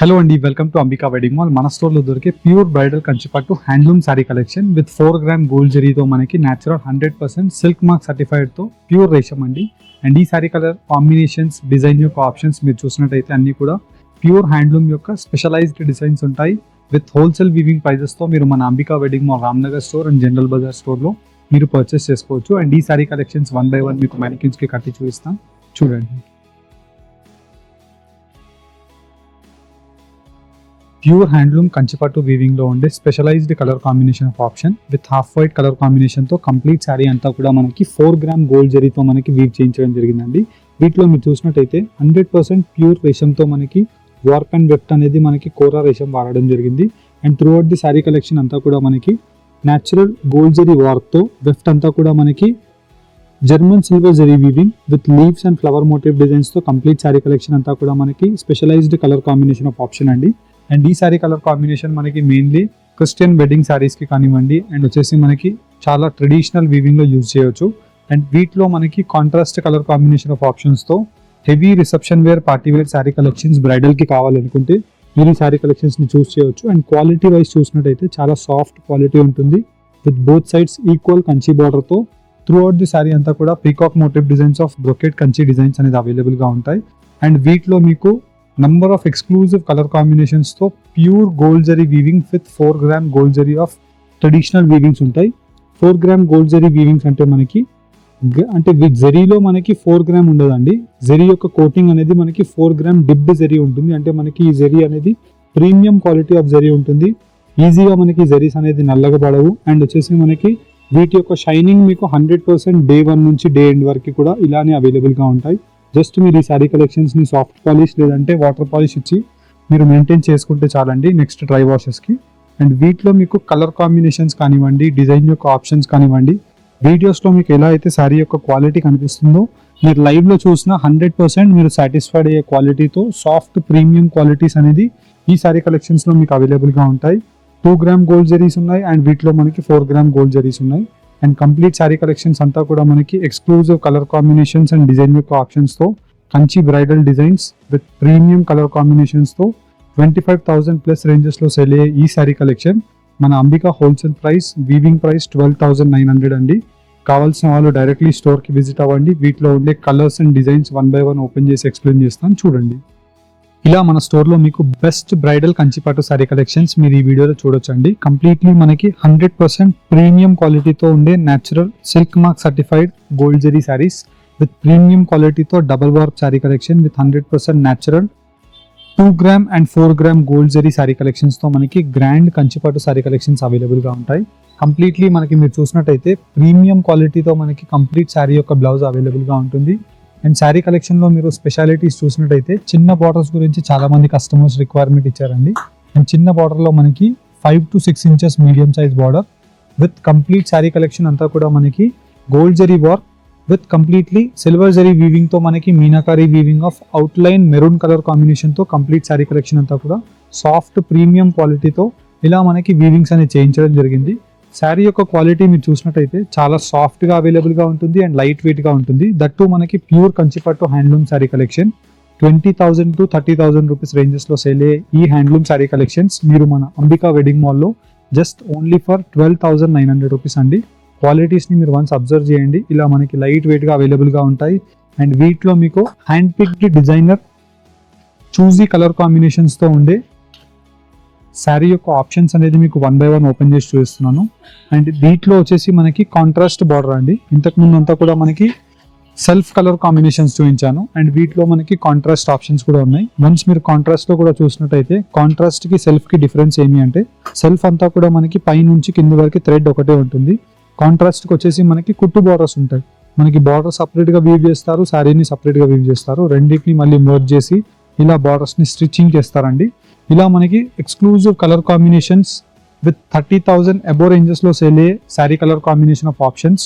Hello అండి, welcome to Ambika wedding mall. మన స్టోర్లో దొరికే ప్యూర్ బ్రైడల్ కంచిపట్టు handloom sari collection with 4 gram gold జరీతో మనకి న్యాచురల్ 100% సిల్క్ మార్క్ సర్టిఫైడ్తో ప్యూర్ రేషం అండి. అండ్ ఈ శారీ కలర్ కాంబినేషన్స్, డిజైన్ యొక్క ఆప్షన్స్ మీరు చూసినట్టయితే అన్ని కూడా ప్యూర్ హ్యాండ్లూమ్ యొక్క స్పెషలైజ్డ్ డిజైన్స్ ఉంటాయి. విత్ హోల్సేల్ వీవింగ్ ప్రైజెస్తో మీరు మన Ambika wedding mall Ramnagar store and general bazaar స్టోర్లో మీరు పర్చేస్ చేసుకోవచ్చు. అండ్ ఈ శారీ కలెక్షన్స్ 1 by 1 మీకు మ్యానికిన్స్కి కట్టి చూపిస్తాం, చూడండి. ప్యూర్ హ్యాండ్లూమ్ కంచిపట్టు వీవింగ్ లో ఉండే specialised colour combination of option with half white colour combination తో కంప్లీట్ శారీ అంతా కూడా మనకి 4 గ్రామ్ గోల్డ్ జరీతో మనకి వీవ్ చేయించడం జరిగిందండి. వీటిలో మీరు చూసినట్టయితే 100% ప్యూర్ రేషంతో మనకి వర్క్ అండ్ వెఫ్ట్ అనేది మనకి కోరా రేషం వాడడం జరిగింది. And throughout the sari collection అంతా కూడా మనకి న్యాచురల్ గోల్డ్ జరీ వర్క్ తో వెఫ్ట్ అంతా కూడా మనకి German silver zari weaving with leaves and flower motive designs తో కంప్లీట్ శారీ కలెక్షన్ అంతా కూడా మనకి specialised colour combination of option అండి. అండ్ ఈ శారీ కలర్ కాంబినేషన్ మనకి మెయిన్లీ క్రిస్టియన్ వెడ్డింగ్ శారీస్కి కానివ్వండి, అండ్ వచ్చేసి మనకి చాలా ట్రెడిషనల్ వీవింగ్లో యూజ్ చేయొచ్చు. అండ్ వీటిలో మనకి కాంట్రాస్ట్ కలర్ కాంబినేషన్ ఆఫ్ ఆప్షన్స్తో heavy reception wear, party wear sari collections బ్రైడల్కి కావాలనుకుంటే మీరు ఈ శారీ కలెక్షన్స్ని చూస్ చేయొచ్చు. అండ్ క్వాలిటీ వైజ్ చూసినట్టయితే చాలా సాఫ్ట్ క్వాలిటీ ఉంటుంది with both sides equal Kanchi బార్డర్తో త్రూ అవుట్ ది శారీ అంతా కూడా peacock motif designs of brocade Kanchi designs అనేది అవైలబుల్గా ఉంటాయి. అండ్ వీటిలో మీకు నంబర్ ఆఫ్ ఎక్స్క్లూజివ్ కలర్ కాంబినేషన్స్తో pure gold zari weaving with 4 gram gold zari of traditional weavings ఉంటాయి. 4 గ్రామ్ గోల్డ్ జరీ వీవింగ్స్ అంటే మనకి విత్ జరీలో మనకి 4 గ్రామ్ ఉండదండి. జరీ యొక్క కోటింగ్ అనేది మనకి 4 గ్రామ్ డిప్డ్ జరీ ఉంటుంది. అంటే మనకి ఈ జరీ అనేది ప్రీమియం క్వాలిటీ ఆఫ్ జరీ ఉంటుంది. ఈజీగా మనకి జరీస్ అనేది నల్లగా పడవు. అండ్ వచ్చేసి మనకి వీటి యొక్క షైనింగ్ మీకు 100% డే 1 నుంచి డే ఎండ్ వరకు కూడా ఇలానే అవైలబుల్గా ఉంటాయి. జస్ట్ మీరు ఈ శారీ కలెక్షన్స్ని సాఫ్ట్ పాలిష్ లేదంటే వాటర్ పాలిష్ ఇచ్చి మీరు మెయింటైన్ చేసుకుంటే చాలండి నెక్స్ట్ డ్రై వాషెస్కి. అండ్ వీటిలో మీకు కలర్ కాంబినేషన్స్ కానివ్వండి, డిజైన్ యొక్క ఆప్షన్స్ కానివ్వండి, వీడియోస్లో మీకు ఎలా అయితే శారీ యొక్క క్వాలిటీ కనిపిస్తుందో మీరు లైవ్లో చూసిన 100% మీరు సాటిస్ఫైడ్ అయ్యే క్వాలిటీతో సాఫ్ట్ ప్రీమియం క్వాలిటీస్ అనేది ఈ శారీ కలెక్షన్స్లో మీకు అవైలబుల్గా ఉంటాయి. 2 గ్రామ్ గోల్డ్ జరీస్ ఉన్నాయి అండ్ వీటిలో మనకి 4 గ్రామ్ గోల్డ్ జరీస్ ఉన్నాయి. అండ్ కంప్లీట్ శారీ కలెక్షన్స్ అంతా కూడా మనకి exclusive colour combinations and design యొక్క ఆప్షన్స్తో Kanchi bridal designs with premium colour కాంబినేషన్స్తో 25,000 ప్లస్ రేంజెస్లో సెల్ అయ్యే ఈ శారీ కలెక్షన్ మన Ambika wholesale price weaving price 12,900 అండి. కావాల్సిన వాళ్ళు డైరెక్ట్లీ స్టోర్కి విజిట్ అవ్వండి. వీటిలో ఉండే colours and designs 1 by 1 open చేసి ఎక్స్ప్లెయిన్ చేస్తాను, చూడండి. ఇలా మన స్టోర్లో మీకు బెస్ట్ బ్రైడల్ కంచిపట్టు శారీ కలెక్షన్స్ మీరు ఈ వీడియోలో చూడొచ్చండి. కంప్లీట్లీ మనకి 100% ప్రీమియం క్వాలిటీతో ఉండే natural silk mark certified gold zari saris with premium క్వాలిటీతో double warp sari collection with 100% natural 2 gram and 4 gram gold zari sari కలెక్షన్స్తో మనకి గ్రాండ్ కంచిపట్టు శారీ కలెక్షన్స్ అవైలబుల్గా ఉంటాయి. కంప్లీట్లీ మనకి మీరు చూసినట్టయితే ప్రీమియం క్వాలిటీతో మనకి కంప్లీట్ శారీ యొక్క బ్లౌజ్ అవైలబుల్గా ఉంటుంది. అండ్ శారీ కలెక్షన్లో మీరు స్పెషాలిటీస్ చూసినట్టయితే చిన్న బార్డర్స్ గురించి చాలా మంది కస్టమర్స్ రిక్వైర్మెంట్ ఇచ్చారండి. అండ్ చిన్న బార్డర్లో మనకి 5 to 6 inches medium size border with complete sari collection అంతా కూడా మనకి gold zari work with completely silver zari వీవింగ్తో మనకి meenakari weaving of outline maroon colour కాంబినేషన్తో కంప్లీట్ శారీ కలెక్షన్ అంతా కూడా సాఫ్ట్ ప్రీమియం క్వాలిటీతో ఇలా మనకి వీవింగ్స్ అనేది చేయించడం జరిగింది. శారీ యొక్క క్వాలిటీ మీరు చూసినట్టయితే చాలా సాఫ్ట్గా అవైలబుల్గా ఉంటుంది అండ్ లైట్ వెయిట్గా ఉంటుంది. దట్టు మనకి ప్యూర్ కంచిపట్టు handloom sari collection 20,000 to 30,000 rupees రేంజెస్లో సేల్ అయ్యే ఈ హ్యాండ్లూమ్ శారీ కలెక్షన్స్ మీరు మన అంబికా వెడ్డింగ్ మాల్లో జస్ట్ ఓన్లీ ఫర్ 12,900 రూపీస్ అండి. క్వాలిటీస్ని మీరు వన్స్ అబ్జర్వ్ చేయండి. ఇలా మనకి లైట్ వెయిట్గా అవైలబుల్గా ఉంటాయి. అండ్ వీటిలో మీకు hand picked designer choosy colour కాంబినేషన్స్తో ఉండే శారీ యొక్క ఆప్షన్స్ అనేది మీకు 1 by 1 ఓపెన్ చేసి చూపిస్తున్నాను. అండ్ వీటిలో వచ్చేసి మనకి కాంట్రాస్ట్ బార్డర్ అండి. ఇంతకుముందు అంతా కూడా మనకి సెల్ఫ్ కలర్ కాంబినేషన్స్ చూపించాను అండ్ వీటిలో మనకి కాంట్రాస్ట్ ఆప్షన్స్ కూడా ఉన్నాయి. వన్స్ మీరు కాంట్రాస్ట్లో కూడా చూసినట్టయితే కాంట్రాస్ట్కి సెల్ఫ్కి డిఫరెన్స్ ఏమి అంటే సెల్ఫ్ అంతా కూడా మనకి పై నుంచి కింద వరకు థ్రెడ్ ఒకటే ఉంటుంది. కాంట్రాస్ట్కి వచ్చేసి మనకి కుట్టు బార్డర్స్ ఉంటాయి. మనకి బార్డర్ సపరేట్గా వీవ్ చేస్తారు, శారీని సపరేట్గా వీవ్ చేస్తారు. రెండింటిని మళ్ళీ మర్జ్ చేసి ఇలా బార్డర్స్ని స్టిచ్చింగ్ చేస్తారండి. ఇలా మనకి exclusive colour combinations with 30,000 above రేంజెస్లో సేల్ అయ్యే sari colour combination of options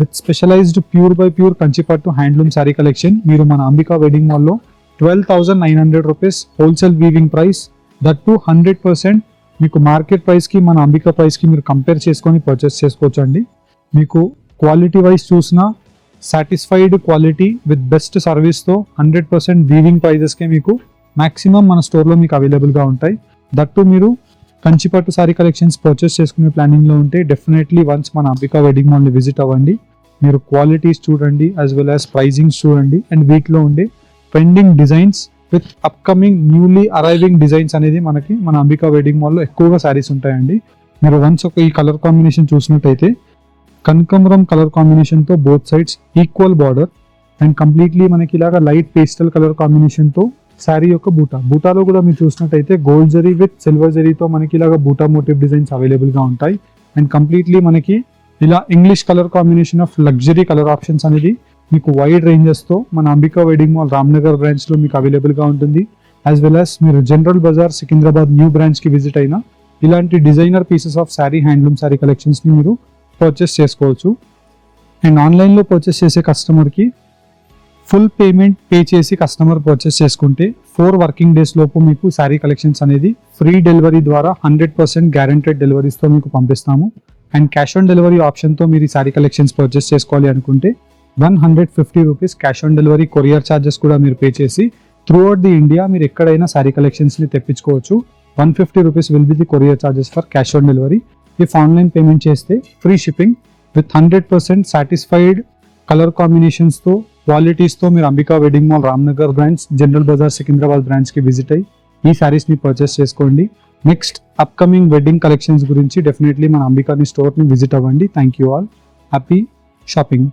with specialised pure by pure కంచిపట్టు హ్యాండ్లూమ్ శారీ కలెక్షన్ మీరు మన అంబికా వెడ్డింగ్ మాల్లో 12,900 rupees wholesale weaving price. That 100% మీకు మార్కెట్ ప్రైస్కి మన అంబికా ప్రైస్కి మీరు కంపేర్ చేసుకొని పర్చేస్ చేసుకోవచ్చు అండి. మీకు క్వాలిటీ వైజ్ చూసినా సాటిస్ఫైడ్ క్వాలిటీ విత్ బెస్ట్ సర్వీస్తో 100% వీవింగ్ ప్రైజెస్కే మీకు మ్యాక్సిమం మన స్టోర్లో మీకు అవైలబుల్గా ఉంటాయి. దట్టు మీరు కంచిపట్టు సారీ కలెక్షన్స్ పర్చేస్ చేసుకునే ప్లానింగ్లో ఉంటే డెఫినెట్లీ వన్స్ మన అంబికా వెడ్డింగ్ మాల్ని విజిట్ అవ్వండి. మీరు క్వాలిటీస్ చూడండి, యాజ్ వెల్ యాజ్ ప్రైజింగ్స్ చూడండి, అండ్ వీటిలో ఉండే trending designs with upcoming newly arriving designs అనేది మనకి మన అంబికా వెడ్డింగ్ మాల్లో ఎక్కువగా శారీస్ ఉంటాయండి. మీరు వన్స్ ఈ కలర్ కాంబినేషన్ చూసినట్టయితే కనకాంబరం కలర్ కాంబినేషన్తో both sides equal border and completely మనకి ఇలాగా లైట్ పేస్టల్ కలర్ కాంబినేషన్తో శారీ యొక్క బూటాలో కూడా మీరు చూసినట్టయితే గోల్డ్ జరీ విత్ సిల్వర్ జరీతో మనకి ఇలాగా బూటా మోటివ్ డిజైన్స్ అవైలబుల్గా ఉంటాయి. అండ్ కంప్లీట్లీ మనకి ఇలా English colour combination of luxury colour options అనేది మీకు వైడ్ రేంజెస్తో మన అంబికా వెడ్డింగ్ మాల్ రామ్నగర్ బ్రాంచ్లో మీకు అవైలబుల్గా ఉంటుంది. యాజ్ వెల్ యాజ్ మీరు జనరల్ బజార్ సికింద్రాబాద్ న్యూ బ్రాంచ్కి విజిట్ అయినా ఇలాంటి designer pieces of sari handloom sari కలెక్షన్స్ని మీరు పర్చేస్ చేసుకోవచ్చు. అండ్ ఆన్లైన్లో పర్చేస్ చేసే కస్టమర్కి ఫుల్ పేమెంట్ పే చేసి కస్టమర్ పర్చేస్ చేసుకుంటే 4 వర్కింగ్ డేస్ లోపు మీకు శారీ కలెక్షన్స్ అనేది ఫ్రీ డెలివరీ ద్వారా 100% గ్యారెంటెడ్ డెలివరీస్తో మీకు పంపిస్తాము. అండ్ క్యాష్ ఆన్ డెలివరీ ఆప్షన్తో మీరు ఈ శారీ కలెక్షన్స్ పర్చేస్ చేసుకోవాలి అనుకుంటే 150 rupees cash on delivery courier charges కూడా మీరు పే చేసి త్రూఅవుట్ ది ఇండియా మీరు ఎక్కడైనా శారీ కలెక్షన్స్ని తెప్పించుకోవచ్చు. 150 rupees will be the courier charges for cash on delivery. If online payment చేస్తే free shipping with 100% satisfied colour కాంబినేషన్స్తో క్వాలిటీస్తో మీరు Ambika wedding mall Ramnagar branch General Bazaar Secunderabad బ్రాంచ్కి విజిట్ అయ్యి ఈ శారీస్ని పర్చేస్ చేసుకోండి. నెక్స్ట్ అప్కమింగ్ వెడ్డింగ్ కలెక్షన్స్ గురించి డెఫినెట్లీ మన అంబికాని స్టోర్ని విజిట్ అవ్వండి. Thank you all. Happy shopping.